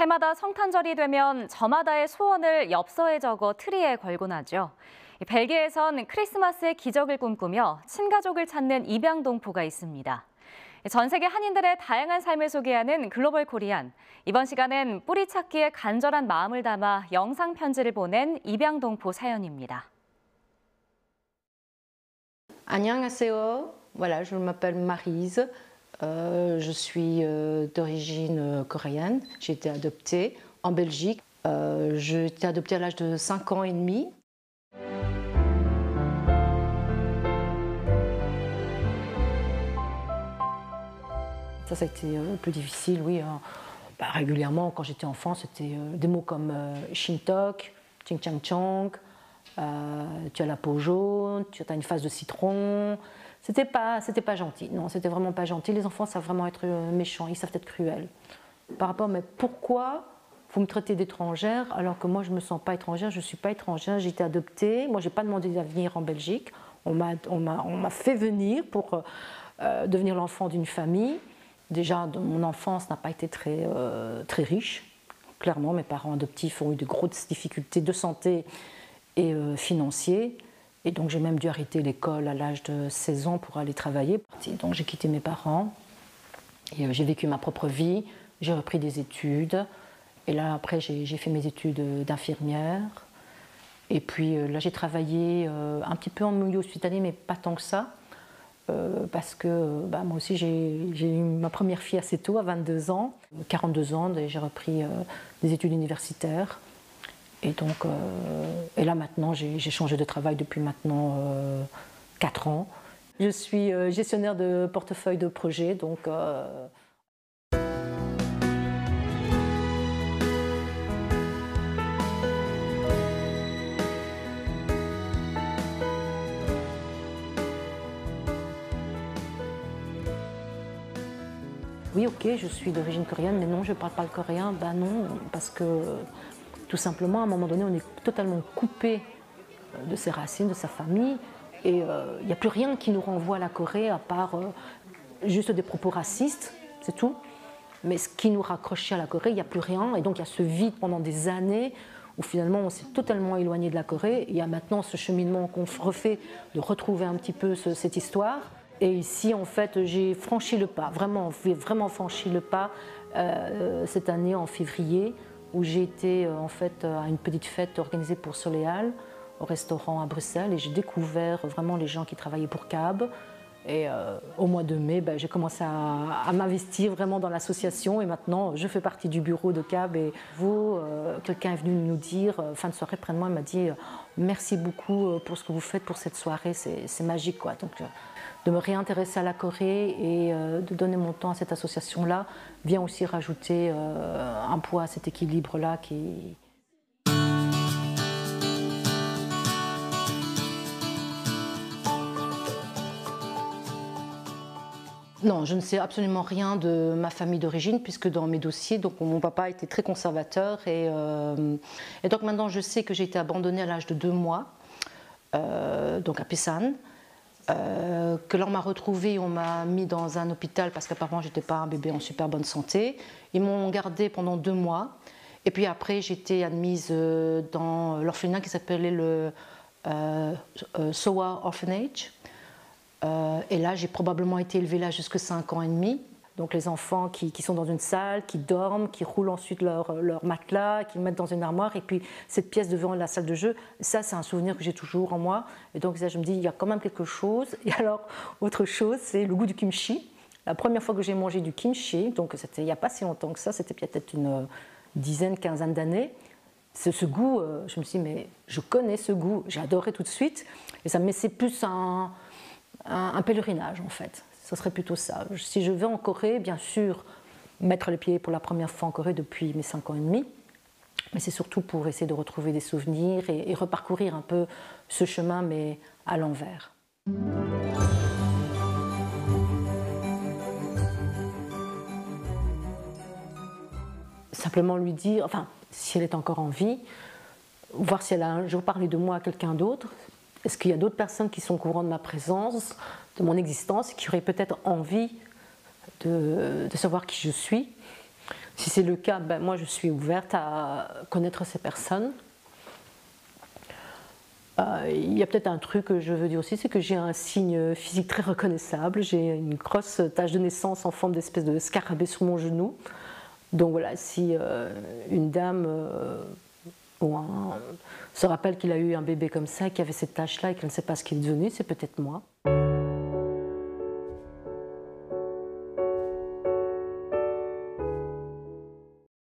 해마다 성탄절이 되면 저마다의 소원을 엽서에 적어 트리에 걸곤 하죠. 벨기에에선 크리스마스의 기적을 꿈꾸며 친가족을 찾는 입양동포가 있습니다. 전 세계 한인들의 다양한 삶을 소개하는 글로벌 코리안. 이번 시간은 뿌리 찾기에 간절한 마음을 담아 영상 편지를 보낸 입양동포 사연입니다. 안녕하세요. Voilà, je m'appelle Maryse. Je suis d'origine coréenne. J'ai été adoptée en Belgique. J'ai été adoptée à l'âge de 5 ans et demi. Ça a été plus difficile, oui. Régulièrement, quand j'étais enfant, c'était des mots comme Shintok, Ching Chang Chong, tu as la peau jaune, tu as une face de citron. C'était pas gentil, non, c'était vraiment pas gentil. Les enfants savent vraiment être méchants, ils savent être cruels. Par rapport, mais pourquoi vous me traitez d'étrangère alors que moi je me sens pas étrangère, je suis pas étrangère, j'ai été adoptée, moi j'ai pas demandé à venir en Belgique, on m'a fait venir pour devenir l'enfant d'une famille. Déjà, mon enfance n'a pas été très riche, clairement, mes parents adoptifs ont eu de grosses difficultés de santé et financières. Et donc j'ai même dû arrêter l'école à l'âge de 16 ans pour aller travailler. Donc j'ai quitté mes parents, et j'ai vécu ma propre vie, j'ai repris des études. Et là après j'ai fait mes études d'infirmière. Et puis là j'ai travaillé un petit peu en milieu hospitalier, mais pas tant que ça. Parce que moi aussi j'ai eu ma première fille assez tôt, à 22 ans. 42 ans, j'ai repris des études universitaires. Et donc, et là maintenant, j'ai changé de travail depuis maintenant 4 ans. Je suis gestionnaire de portefeuille de projet, donc... Oui, ok, je suis d'origine coréenne, mais non, je ne parle pas le coréen. Ben non, parce que tout simplement, à un moment donné, on est totalement coupé de ses racines, de sa famille, et il n'y a plus rien qui nous renvoie à la Corée, à part juste des propos racistes, c'est tout. Mais ce qui nous raccrochait à la Corée, il n'y a plus rien, et donc il y a ce vide pendant des années, où finalement on s'est totalement éloigné de la Corée. Il y a maintenant ce cheminement qu'on refait de retrouver un petit peu cette histoire. Et ici, en fait, j'ai franchi le pas, vraiment franchi le pas cette année en février, où j'ai été en fait à une petite fête organisée pour Soleal, au restaurant à Bruxelles, et j'ai découvert vraiment les gens qui travaillaient pour CAB. Et au mois de mai, j'ai commencé à m'investir vraiment dans l'association, et maintenant je fais partie du bureau de CAB. Et vous, quelqu'un est venu nous dire, fin de soirée près de moi, il m'a dit merci beaucoup pour ce que vous faites pour cette soirée, c'est magique quoi. Donc de me réintéresser à la Corée et de donner mon temps à cette association-là vient aussi rajouter un poids à cet équilibre-là qui... Non, je ne sais absolument rien de ma famille d'origine, puisque dans mes dossiers, donc mon papa était très conservateur, et donc maintenant je sais que j'ai été abandonnée à l'âge de 2 mois, donc à Pisan, que là on m'a retrouvée, on m'a mis dans un hôpital parce qu'apparemment j'étais pas un bébé en super bonne santé. Ils m'ont gardée pendant 2 mois, et puis après j'ai été admise dans l'orphelinat qui s'appelait le Sowa Orphanage. Et là, j'ai probablement été élevée là jusqu'à 5 ans et demi. Donc les enfants qui sont dans une salle, qui dorment, qui roulent ensuite leur matelas, qui le mettent dans une armoire, et puis cette pièce devant la salle de jeu, ça c'est un souvenir que j'ai toujours en moi. Et donc ça, je me dis, il y a quand même quelque chose. Et alors, autre chose, c'est le goût du kimchi. La première fois que j'ai mangé du kimchi, donc c'était il n'y a pas si longtemps que ça, c'était peut-être une dizaine, quinzaine d'années. Ce goût, je me suis dit, mais je connais ce goût, j'ai adoré tout de suite. Et ça me laissait plus un pèlerinage en fait, ce serait plutôt ça. Si je vais en Corée, bien sûr, mettre les pieds pour la première fois en Corée depuis mes 5 ans et demi, mais c'est surtout pour essayer de retrouver des souvenirs et reparcourir un peu ce chemin, mais à l'envers. Simplement lui dire, enfin, si elle est encore en vie, voir si elle a un jour parlé de moi à quelqu'un d'autre. Est-ce qu'il y a d'autres personnes qui sont au courant de ma présence, de mon existence, qui auraient peut-être envie de savoir qui je suis, Si c'est le cas, ben, moi je suis ouverte à connaître ces personnes. Il y a peut-être un truc que je veux dire aussi, c'est que j'ai un signe physique très reconnaissable. J'ai une grosse tache de naissance en forme d'espèce de scarabée sur mon genou. Donc voilà, si une dame se rappelle qu'il a eu un bébé comme ça, qui avait cette tache-là et qu'elle ne sait pas ce qu'il est devenu, c'est peut-être moi.